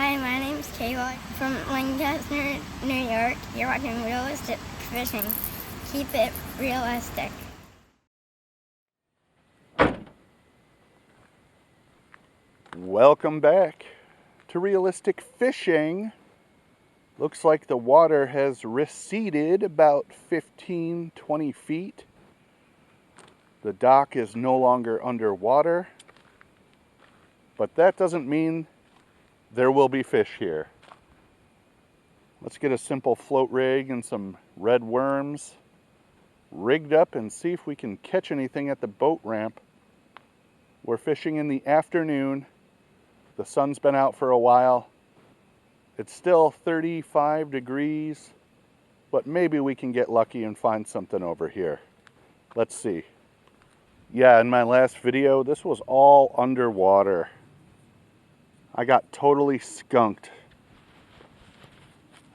Hi, my name's Kayla from Lancaster, New York. You're watching Realistic Fishing. Keep it realistic. Welcome back to Realistic Fishing. Looks like the water has receded about 15-20 feet. The dock is no longer underwater, but that doesn't mean there will be fish here. Let's get a simple float rig and some red worms rigged up and see if we can catch anything at the boat ramp. We're fishing in the afternoon. The sun's been out for a while. It's still 35 degrees, but maybe we can get lucky and find something over here. Let's see. Yeah, in my last video, this was all underwater. I got totally skunked.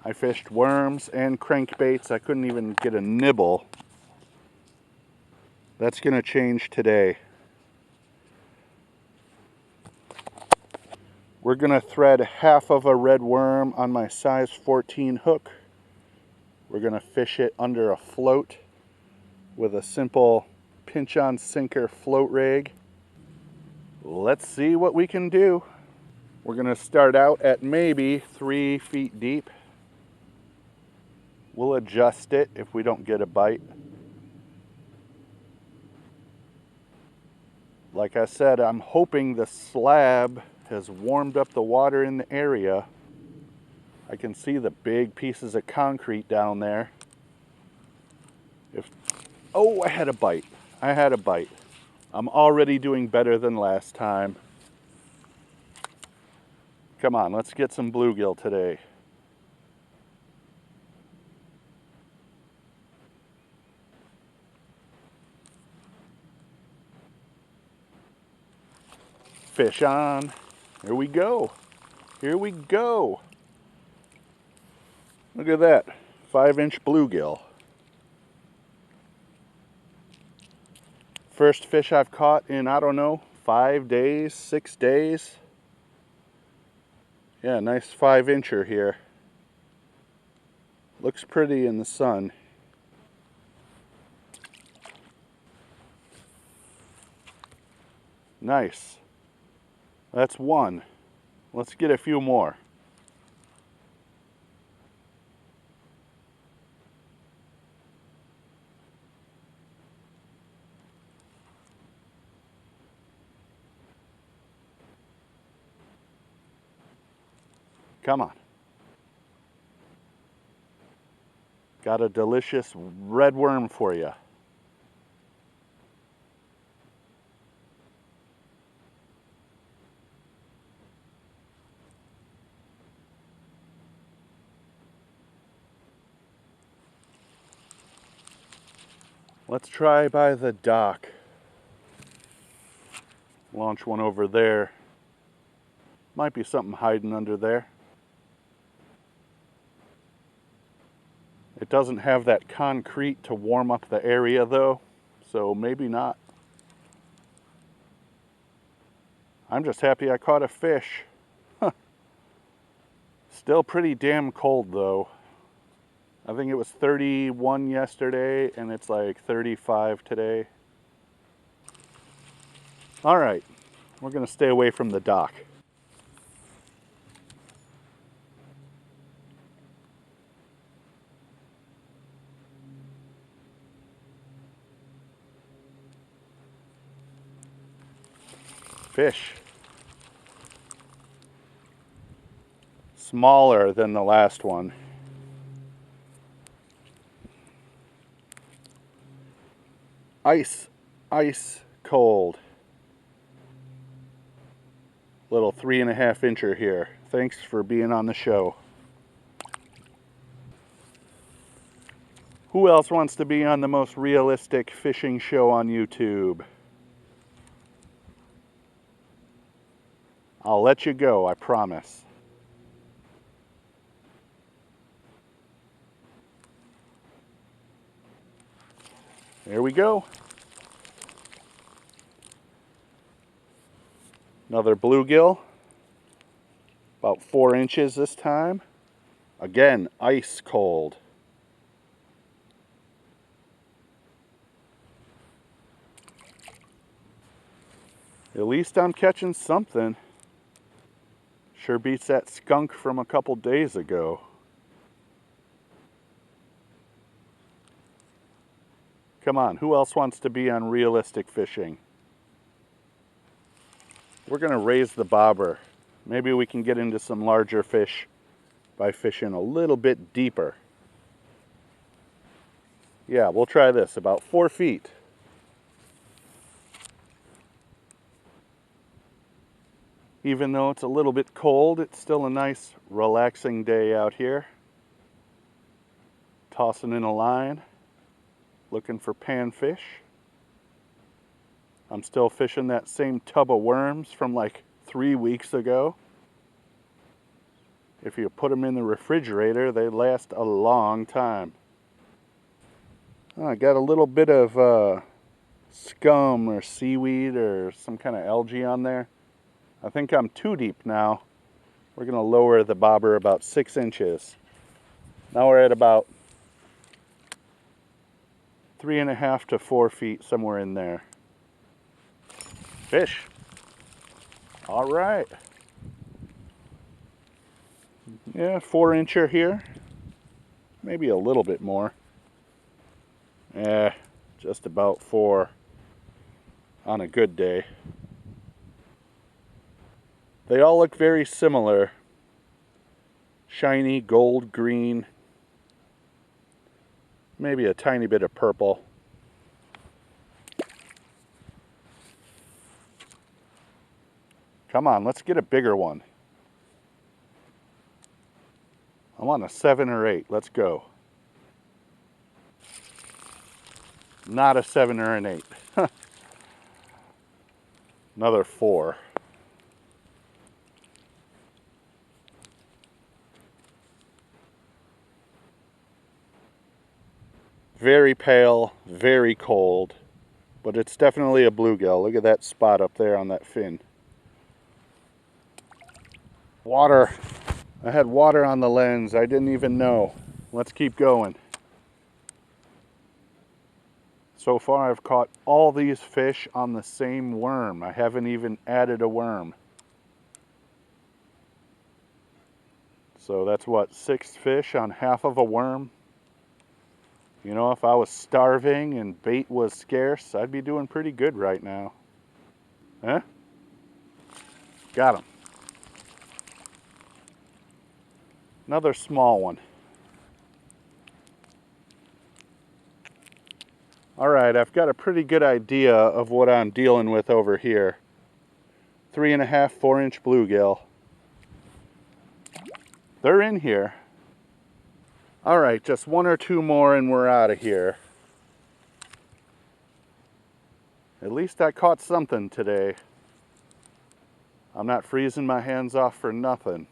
I fished worms and crankbaits. I couldn't even get a nibble. That's gonna change today. We're gonna thread half of a red worm on my size 14 hook. We're gonna fish it under a float with a simple pinch-on sinker float rig. Let's see what we can do. We're gonna start out at maybe 3 feet deep. We'll adjust it if we don't get a bite. Like I said, I'm hoping the slab has warmed up the water in the area. I can see the big pieces of concrete down there. Oh, I had a bite. I had a bite. I'm already doing better than last time. Come on, let's get some bluegill today. Fish on. Here we go. Here we go. Look at that. 5-inch bluegill. First fish I've caught in, I don't know, 5 days, 6 days. Yeah, nice 5-incher here. Looks pretty in the sun. Nice. That's one. Let's get a few more. Come on. Got a delicious red worm for you. Let's try by the dock. Launch one over there. Might be something hiding under there. It doesn't have that concrete to warm up the area though, so maybe not. I'm just happy I caught a fish. Huh. Still pretty damn cold though. I think it was 31 yesterday and it's like 35 today. All right, we're gonna stay away from the dock. Fish. Smaller than the last one. Ice cold. Little 3.5 incher here. Thanks for being on the show. Who else wants to be on the most realistic fishing show on YouTube? I'll let you go, I promise. There we go. Another bluegill. About 4 inches this time. Again, ice cold. At least I'm catching something. Sure beats that skunk from a couple days ago. Come on, who else wants to be on realistic fishing? We're gonna raise the bobber. Maybe we can get into some larger fish by fishing a little bit deeper. Yeah, we'll try this, about 4 feet. Even though it's a little bit cold, it's still a nice, relaxing day out here. Tossing in a line, looking for panfish. I'm still fishing that same tub of worms from like 3 weeks ago. If you put them in the refrigerator, they last a long time. Oh, I got a little bit of scum or seaweed or some kind of algae on there. I think I'm too deep now. We're gonna lower the bobber about 6 inches. Now we're at about 3.5 to 4 feet, somewhere in there. Fish. All right. Yeah, 4-incher here. Maybe a little bit more. Just about 4 on a good day. They all look very similar. Shiny gold green. Maybe a tiny bit of purple. Come on, let's get a bigger one. I want a 7 or 8. Let's go. Not a 7 or an 8. Another 4. Very pale, very cold, but it's definitely a bluegill. Look at that spot up there on that fin. Water. I had water on the lens. I didn't even know. Let's keep going. So far I've caught all these fish on the same worm. I haven't even added a worm. So that's what, 6 fish on half of a worm? You know, if I was starving and bait was scarce, I'd be doing pretty good right now. Huh? Got him. Another small one. All right, I've got a pretty good idea of what I'm dealing with over here. 3.5, 4-inch bluegill. They're in here. All right, just 1 or 2 more and we're out of here. At least I caught something today. I'm not freezing my hands off for nothing.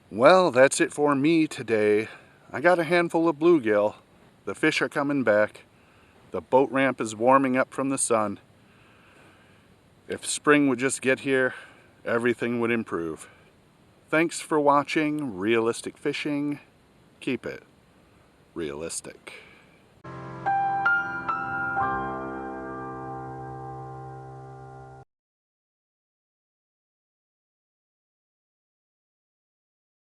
Well, that's it for me today. I got a handful of bluegill. The fish are coming back. The boat ramp is warming up from the sun. If spring would just get here, everything would improve. Thanks for watching Realistic Fishing. Keep it realistic.